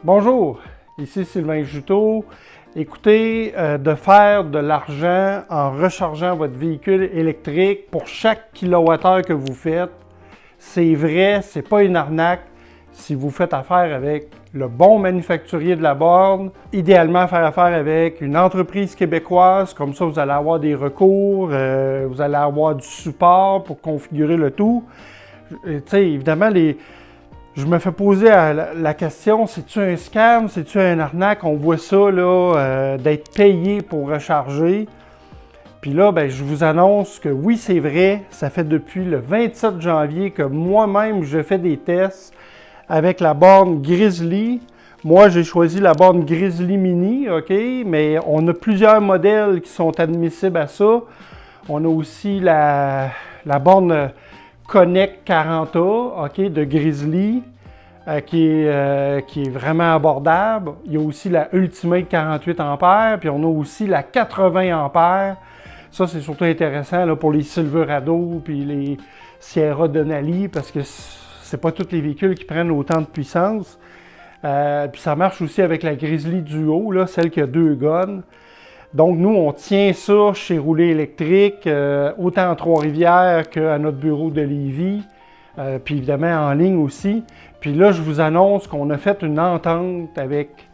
Bonjour, ici Sylvain Juteau. Écoutez, de faire de l'argent en rechargeant votre véhicule électrique pour chaque kilowattheure que vous faites, c'est vrai, c'est pas une arnaque si vous faites affaire avec le bon manufacturier de la borne, idéalement faire affaire avec une entreprise québécoise, comme ça vous allez avoir des recours, vous allez avoir du support pour configurer le tout. Tu sais, évidemment, je me fais poser la question, c'est-tu un scam, c'est-tu un arnaque? On voit ça, là, d'être payé pour recharger. Puis là, ben, je vous annonce que oui, c'est vrai, ça fait depuis le 27 janvier que moi-même, je fais des tests avec la borne Grizzly. Moi, j'ai choisi la borne Grizzly Mini, OK? Mais on a plusieurs modèles qui sont admissibles à ça. On a aussi la borne Connect 40A, OK, de Grizzly, qui est vraiment abordable. Il y a aussi la Ultimate 48 A, puis on a aussi la 80 A. Ça, c'est surtout intéressant là, pour les Silverado puis les Sierra Denali, parce que c'est pas tous les véhicules qui prennent autant de puissance. Puis ça marche aussi avec la Grizzly Duo, là, celle qui a 2 guns. Donc, nous, on tient ça chez Rouler électrique, autant à Trois-Rivières qu'à notre bureau de Lévis, puis évidemment en ligne aussi. Puis là, je vous annonce qu'on a fait une entente avec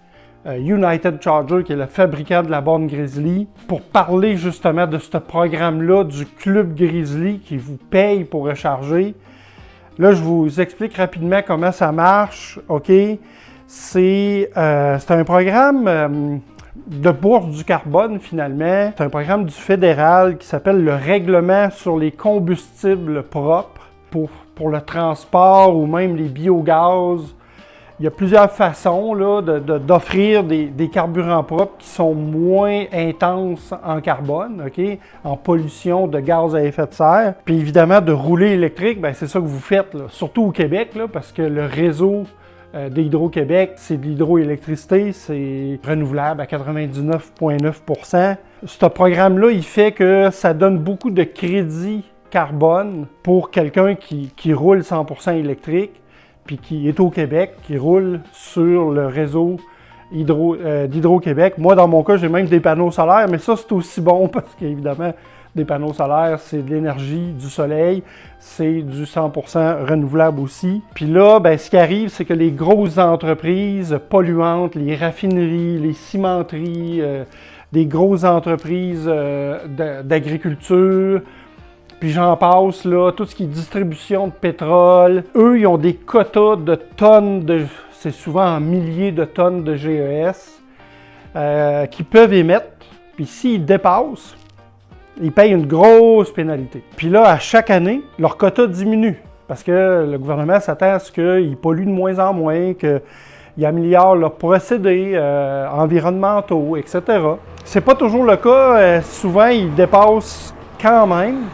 United Charger, qui est le fabricant de la borne Grizzly, pour parler justement de ce programme-là du Club Grizzly qui vous paye pour recharger. Là, je vous explique rapidement comment ça marche, OK? C'est un programme de bourse du carbone, finalement. C'est un programme du fédéral qui s'appelle le Règlement sur les combustibles propres pour le transport ou même les biogaz. Il y a plusieurs façons là, d'offrir des carburants propres qui sont moins intenses en carbone, OK? En pollution de gaz à effet de serre. Puis évidemment, de rouler électrique, bien, c'est ça que vous faites, là, surtout au Québec, là, parce que le réseau d'Hydro-Québec, c'est de l'hydroélectricité, c'est renouvelable à 99,9%. Ce programme-là, il fait que ça donne beaucoup de crédits carbone pour quelqu'un qui roule 100% électrique, puis qui est au Québec, qui roule sur le réseau d'Hydro-Québec. Moi, dans mon cas, j'ai même des panneaux solaires, mais ça, c'est aussi bon parce qu'évidemment, des panneaux solaires, c'est de l'énergie du soleil, c'est du 100% renouvelable aussi. Puis là, ben, ce qui arrive, c'est que les grosses entreprises polluantes, les raffineries, les cimenteries, des grosses entreprises d'agriculture, puis j'en passe, là, tout ce qui est distribution de pétrole, eux, ils ont des quotas de tonnes, c'est souvent en milliers de tonnes de GES, qu'ils peuvent émettre. Puis s'ils dépassent, ils payent une grosse pénalité. Puis là, à chaque année, leur quota diminue parce que le gouvernement s'attend à ce qu'ils polluent de moins en moins, qu'ils améliorent leurs procédés environnementaux, etc. C'est pas toujours le cas. Souvent, ils dépassent quand même.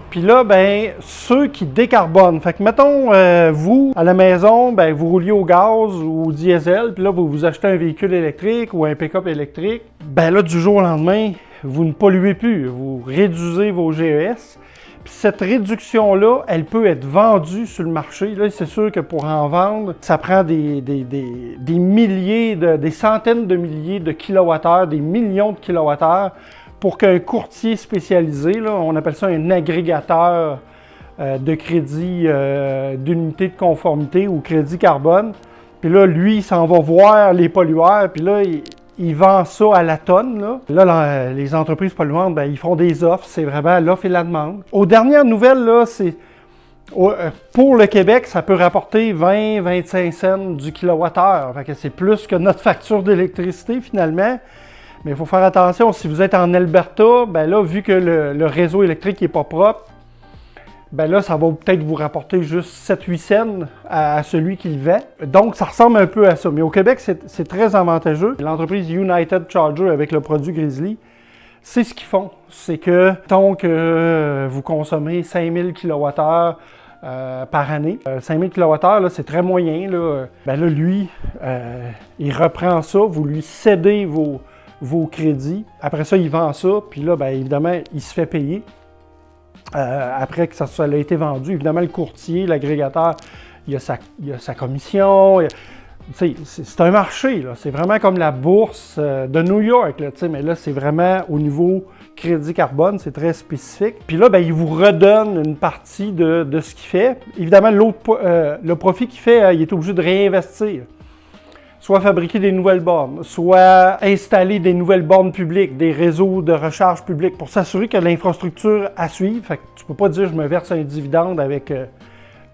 Puis là, ben, ceux qui décarbonent. Fait que, mettons, vous, à la maison, ben, vous rouliez au gaz ou au diesel, puis là, vous achetez un véhicule électrique ou un pick-up électrique. Ben là, du jour au lendemain, vous ne polluez plus, vous réduisez vos GES. Puis cette réduction-là, elle peut être vendue sur le marché. Là, c'est sûr que pour en vendre, ça prend des milliers, des centaines de milliers de kilowattheures, des millions de kilowattheures pour qu'un courtier spécialisé, là, on appelle ça un agrégateur de crédit d'unité de conformité ou crédit carbone. Puis là, lui, il s'en va voir les pollueurs, puis là, il vend ça à la tonne. Là, les entreprises polluantes, ben, ils font des offres, c'est vraiment l'offre et la demande. Aux dernières nouvelles, là, pour le Québec, ça peut rapporter 20-25 cents du kilowattheure. Fait que c'est plus que notre facture d'électricité, finalement. Mais il faut faire attention, si vous êtes en Alberta, ben là, vu que le réseau électrique n'est pas propre, ben là, ça va peut-être vous rapporter juste 7-8 cents à celui qui le vend. Donc, ça ressemble un peu à ça. Mais au Québec, c'est très avantageux. L'entreprise United Charger avec le produit Grizzly, c'est ce qu'ils font. C'est que, tant que vous consommez 5000 kWh par année, 5000 kWh, là, c'est très moyen. Là. Ben là, lui, il reprend ça, vous lui cédez vos crédits. Après ça, il vend ça, puis là, bien évidemment, il se fait payer. Après que ça a été vendu, évidemment, le courtier, l'agrégateur, il y a sa commission. c'est un marché, là. C'est vraiment comme la bourse de New York, là, mais là, c'est vraiment au niveau crédit carbone, c'est très spécifique. Puis là, ben, il vous redonne une partie de ce qu'il fait. Évidemment, le profit qu'il fait, il est obligé de réinvestir. Soit fabriquer des nouvelles bornes, soit installer des nouvelles bornes publiques, des réseaux de recharge publics pour s'assurer que l'infrastructure à suivre. Fait que tu ne peux pas dire je me verse un dividende avec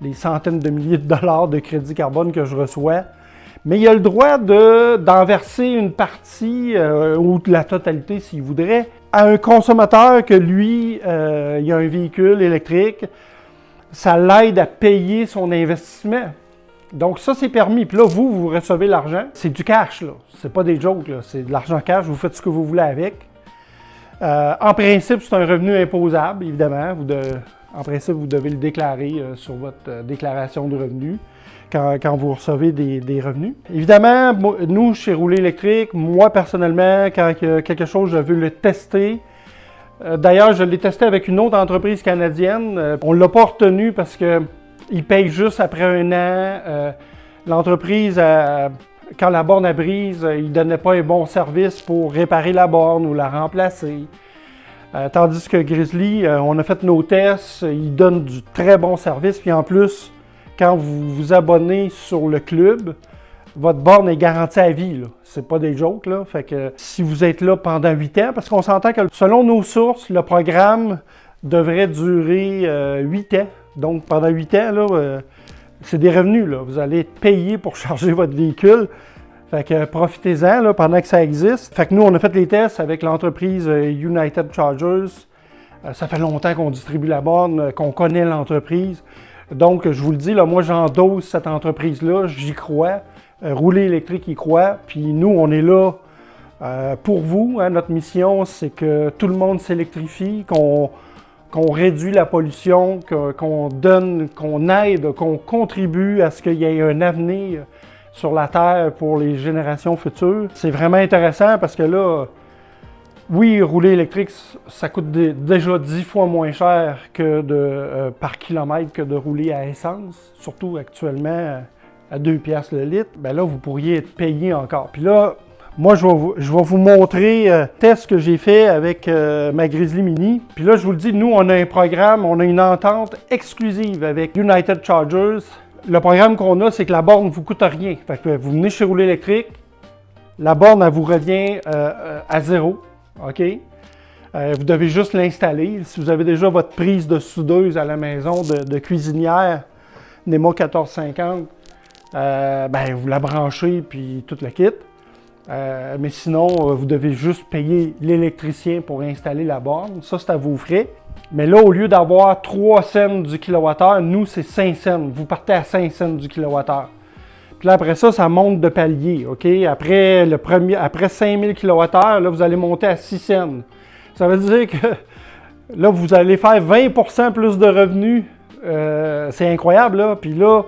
les centaines de milliers de dollars de crédit carbone que je reçois. Mais il a le droit d'en verser une partie ou de la totalité s'il voudrait à un consommateur que lui, il a un véhicule électrique. Ça l'aide à payer son investissement. Donc ça, c'est permis. Puis là, vous recevez l'argent. C'est du cash, là. C'est pas des jokes, là. C'est de l'argent cash. Vous faites ce que vous voulez avec. En principe, c'est un revenu imposable, évidemment. En principe, vous devez le déclarer sur votre déclaration de revenus quand vous recevez des revenus. Évidemment, nous, chez Rouler électrique, moi, personnellement, quand il y a quelque chose, je veux le tester. D'ailleurs, je l'ai testé avec une autre entreprise canadienne. On ne l'a pas retenu parce qu'ils payent juste après un an. L'entreprise, quand la borne a brise, ils ne donnaient pas un bon service pour réparer la borne ou la remplacer. Tandis que Grizzly, on a fait nos tests, ils donnent du très bon service. Puis en plus, quand vous vous abonnez sur le club, votre borne est garantie à vie. C'est pas des jokes, là. Fait que si vous êtes là pendant 8 ans, parce qu'on s'entend que selon nos sources, le programme devrait durer 8 ans. Donc pendant 8 ans, là, c'est des revenus, là. Vous allez être payé pour charger votre véhicule. Fait que profitez-en là, pendant que ça existe. Fait que nous, on a fait les tests avec l'entreprise United Chargers. Ça fait longtemps qu'on distribue la borne, qu'on connaît l'entreprise. Donc, je vous le dis, là, moi, j'endosse cette entreprise-là, j'y crois. Rouler électrique y croit. Puis nous, on est là pour vous. Hein. Notre mission, c'est que tout le monde s'électrifie, qu'on réduit la pollution, qu'on donne, qu'on aide, qu'on contribue à ce qu'il y ait un avenir sur la Terre pour les générations futures. C'est vraiment intéressant parce que là, oui, rouler électrique, ça coûte déjà 10 fois moins cher que par kilomètre que de rouler à essence, surtout actuellement à 2 piastres le litre. Bien là, vous pourriez être payé encore. Puis là, moi, je vais vous montrer le test que j'ai fait avec ma Grizzly Mini. Puis là, je vous le dis, nous, on a un programme, on a une entente exclusive avec United Chargers. Le programme qu'on a, c'est que la borne ne vous coûte rien. Fait que vous venez chez Rouler électrique, la borne, elle vous revient à zéro. OK? Vous devez juste l'installer. Si vous avez déjà votre prise de soudeuse à la maison de cuisinière, NEMA 1450, ben, vous la branchez puis tout le kit. Mais sinon, vous devez juste payer l'électricien pour installer la borne. Ça, c'est à vos frais. Mais là, au lieu d'avoir 3 cents du kilowattheure, nous, c'est 5 cents. Vous partez à 5 cents du kilowattheure. Puis là, après ça, ça monte de palier. OK? Après 5000 kWh, là, vous allez monter à 6 cents. Ça veut dire que là, vous allez faire 20% plus de revenus. C'est incroyable, là. Puis là,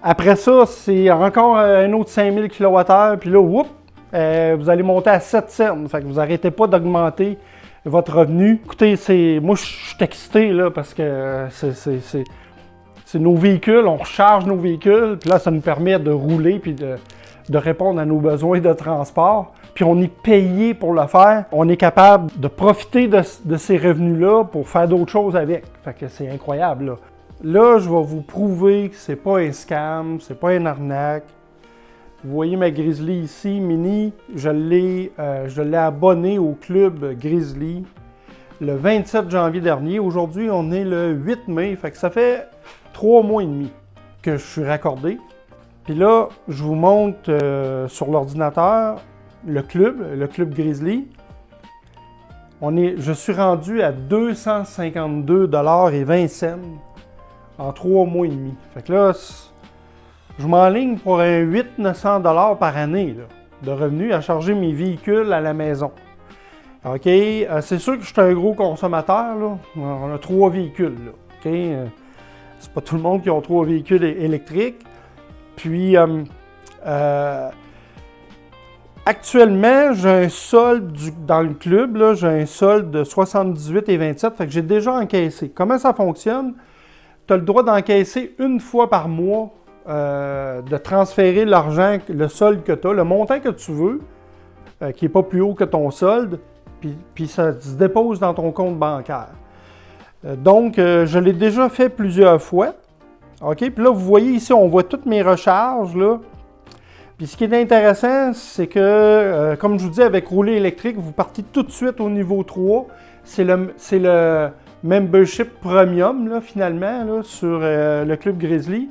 après ça, c'est encore un autre 5000 kWh. Puis là, whoop, vous allez monter à 7 cents. Fait que vous n'arrêtez pas d'augmenter votre revenu. Écoutez, moi, je suis excité, là, parce que c'est nos véhicules, on recharge nos véhicules, puis là, ça nous permet de rouler puis de répondre à nos besoins de transport. Puis on est payé pour le faire. On est capable de profiter de ces revenus-là pour faire d'autres choses avec. Fait que c'est incroyable, là. Là, je vais vous prouver que c'est pas un scam, c'est pas une arnaque. Vous voyez ma Grizzly ici, Mini, je l'ai abonné au club Grizzly le 27 janvier dernier. Aujourd'hui, on est le 8 mai, fait que ça fait 3 mois et demi que je suis raccordé. Puis là, je vous montre sur l'ordinateur le club Grizzly. Je suis rendu à 252,20 $ en 3 mois et demi. Fait que là, je m'enligne pour un 800-900 $ par année là, de revenus à charger mes véhicules à la maison. OK? C'est sûr que je suis un gros consommateur. Là. On a 3 véhicules. Là. OK? C'est pas tout le monde qui a 3 véhicules électriques. Puis, actuellement, j'ai un solde dans le club. Là, j'ai un solde de 78,27. Fait que j'ai déjà encaissé. Comment ça fonctionne? Tu as le droit d'encaisser une fois par mois de transférer l'argent, le solde que tu as, le montant que tu veux, qui n'est pas plus haut que ton solde, puis ça se dépose dans ton compte bancaire. Donc, je l'ai déjà fait plusieurs fois. OK? Puis là, vous voyez ici, on voit toutes mes recharges, là. Puis ce qui est intéressant, c'est que, comme je vous dis, avec rouler électrique, vous partez tout de suite au niveau 3. C'est le membership premium, là, finalement, là, sur le Club Grizzly.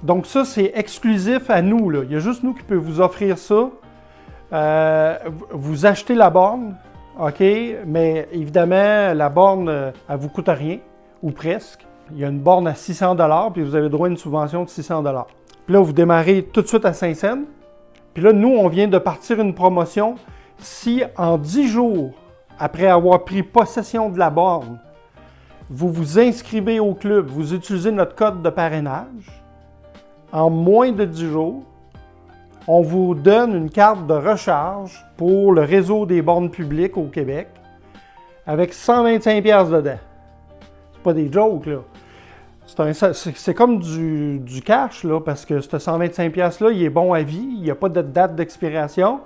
Donc ça, c'est exclusif à nous, là. Il y a juste nous qui pouvons vous offrir ça. Vous achetez la borne, OK? Mais évidemment, la borne, elle ne vous coûte rien, ou presque. Il y a une borne à 600 $, puis vous avez droit à une subvention de 600 $. Puis là, vous démarrez tout de suite à Saint-Saëns. Puis là, nous, on vient de partir une promotion. Si en 10 jours, après avoir pris possession de la borne, vous vous inscrivez au club, vous utilisez notre code de parrainage, en moins de 10 jours, on vous donne une carte de recharge pour le réseau des bornes publiques au Québec avec 125 $ dedans. C'est pas des jokes, là. C'est comme du cash, là, parce que ce 125 $ là, il est bon à vie, il n'y a pas de date d'expiration.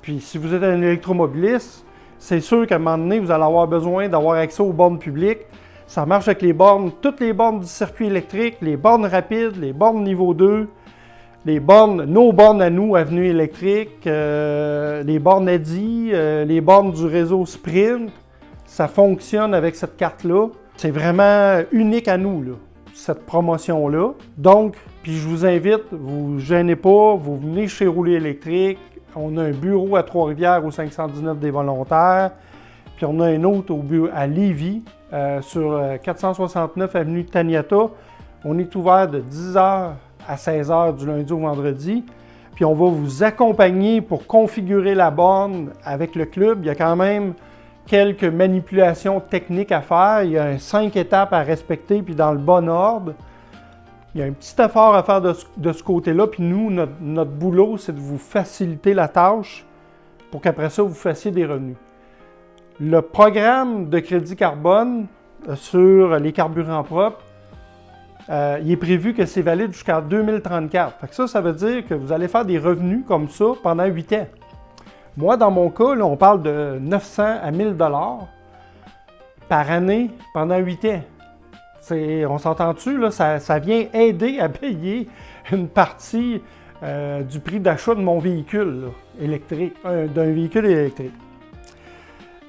Puis si vous êtes un électromobiliste, c'est sûr qu'à un moment donné, vous allez avoir besoin d'avoir accès aux bornes publiques. Ça marche avec les bornes, toutes les bornes du circuit électrique, les bornes rapides, les bornes niveau 2, les bornes, nos bornes à nous, Avenue électrique, les bornes ADI, les bornes du réseau Sprint. Ça fonctionne avec cette carte-là. C'est vraiment unique à nous, là, cette promotion-là. Donc, puis je vous invite, vous ne gênez pas, vous venez chez Rouler électrique. On a un bureau à Trois-Rivières au 519 des volontaires. Puis on a un autre à Lévis, sur 469 avenue Taniata. On est ouvert de 10h à 16h du lundi au vendredi. Puis on va vous accompagner pour configurer la borne avec le club. Il y a quand même quelques manipulations techniques à faire. Il y a 5 étapes à respecter, puis dans le bon ordre. Il y a un petit effort à faire de ce côté-là. Puis nous, notre boulot, c'est de vous faciliter la tâche pour qu'après ça, vous fassiez des revenus. Le programme de crédit carbone sur les carburants propres, il est prévu que c'est valide jusqu'en 2034. Fait que ça veut dire que vous allez faire des revenus comme ça pendant 8 ans. Moi, dans mon cas, là, on parle de 900 à 1000 $ par année pendant 8 ans. On s'entend-tu, là, ça vient aider à payer une partie du prix d'achat de mon véhicule là, électrique, d'un véhicule électrique.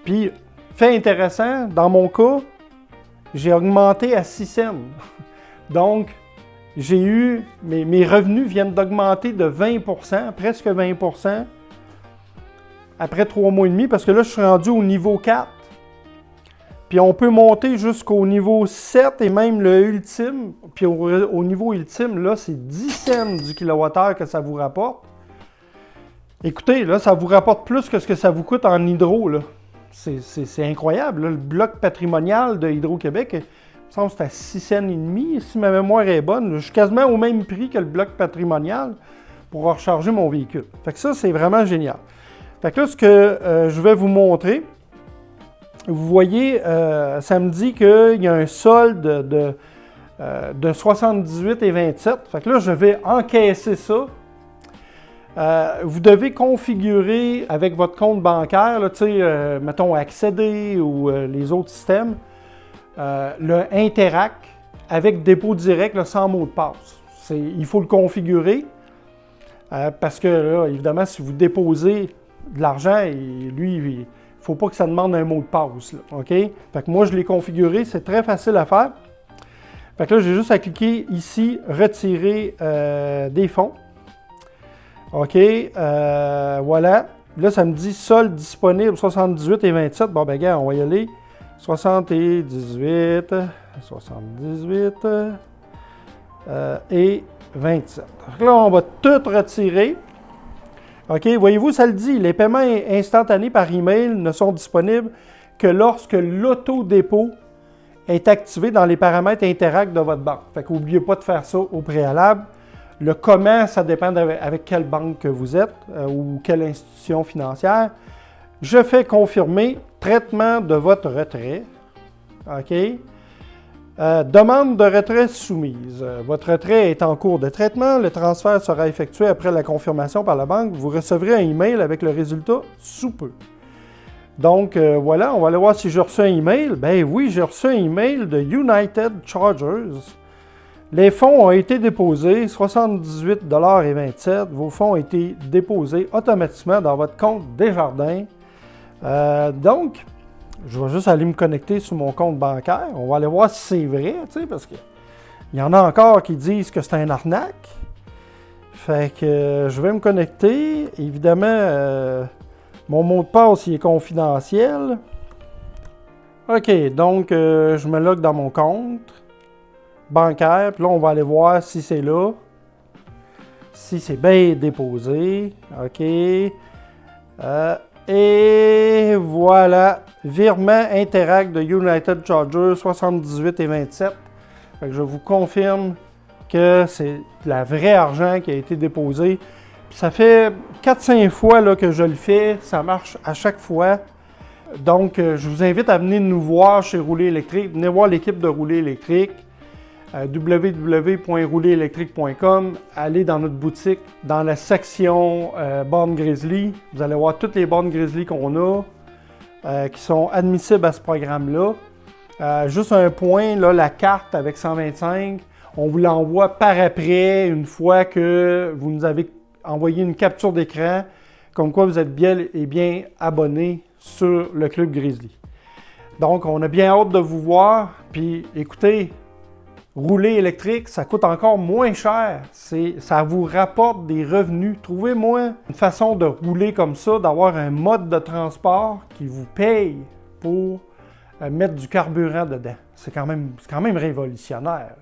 Puis, fait intéressant, dans mon cas, j'ai augmenté à 6 cents. Donc, j'ai eu, mes revenus viennent d'augmenter de 20 %, presque 20 %, après 3 mois et demi, parce que là, je suis rendu au niveau 4. Puis on peut monter jusqu'au niveau 7 et même le ultime. Puis au niveau ultime, là, c'est 10 cents du kilowattheure que ça vous rapporte. Écoutez, là, ça vous rapporte plus que ce que ça vous coûte en hydro, là. C'est incroyable, là. Le bloc patrimonial de Hydro-Québec, il me semble que c'est à 6 cents et demi, si ma mémoire est bonne. Je suis quasiment au même prix que le bloc patrimonial pour recharger mon véhicule. Fait que ça, c'est vraiment génial. Fait que là, ce que je vais vous montrer, vous voyez, ça me dit qu'il y a un solde de 78,27. Fait que là, je vais encaisser ça. Vous devez configurer avec votre compte bancaire, là, mettons accéder ou les autres systèmes, le Interac avec dépôt direct là, sans mot de passe. Il faut le configurer parce que là, évidemment, si vous déposez de l'argent, lui, il ne faut pas que ça demande un mot de passe. Là, OK? Fait que moi, je l'ai configuré, c'est très facile à faire. Fait que là, j'ai juste à cliquer ici, retirer des fonds. OK, voilà. Là, ça me dit solde disponible 78,27. Bon, ben, gars, on va y aller. 78 et 27. Donc là, on va tout retirer. OK, voyez-vous, ça le dit, les paiements instantanés par email ne sont disponibles que lorsque l'autodépôt est activé dans les paramètres Interac de votre banque. Fait qu'oubliez pas de faire ça au préalable. Le comment, ça dépend avec quelle banque que vous êtes ou quelle institution financière. Je fais confirmer traitement de votre retrait. OK. Demande de retrait soumise. Votre retrait est en cours de traitement. Le transfert sera effectué après la confirmation par la banque. Vous recevrez un email avec le résultat sous peu. Donc, voilà, on va aller voir si j'ai reçu un email. Ben oui, j'ai reçu un email de United Chargers. Les fonds ont été déposés, 78,27 $. Vos fonds ont été déposés automatiquement dans votre compte Desjardins. Donc, je vais juste aller me connecter sur mon compte bancaire. On va aller voir si c'est vrai, tu sais, parce qu'il y en a encore qui disent que c'est un arnaque. Fait que je vais me connecter. Évidemment, mon mot de passe, il est confidentiel. OK, donc je me log dans mon compte bancaire. Puis là, on va aller voir si c'est là. Si c'est bien déposé. OK. Et voilà. Virement Interact de United Chargers 78,27 $. Fait que je vous confirme que c'est la vraie argent qui a été déposé. Puis ça fait 4-5 fois là, que je le fais. Ça marche à chaque fois. Donc, je vous invite à venir nous voir chez Rouler Électrique. Venez voir l'équipe de Rouler Électrique. www.roulerélectrique.com. Allez dans notre boutique, dans la section bornes Grizzly. Vous allez voir toutes les bornes Grizzly qu'on a, qui sont admissibles à ce programme-là. Juste un point, là, la carte avec 125, on vous l'envoie par après, une fois que vous nous avez envoyé une capture d'écran, comme quoi vous êtes bien et bien abonné sur le Club Grizzly. Donc, on a bien hâte de vous voir. Puis, écoutez, rouler électrique, ça coûte encore moins cher. Ça vous rapporte des revenus. Trouvez-moi une façon de rouler comme ça, d'avoir un mode de transport qui vous paye pour mettre du carburant dedans. C'est quand même révolutionnaire.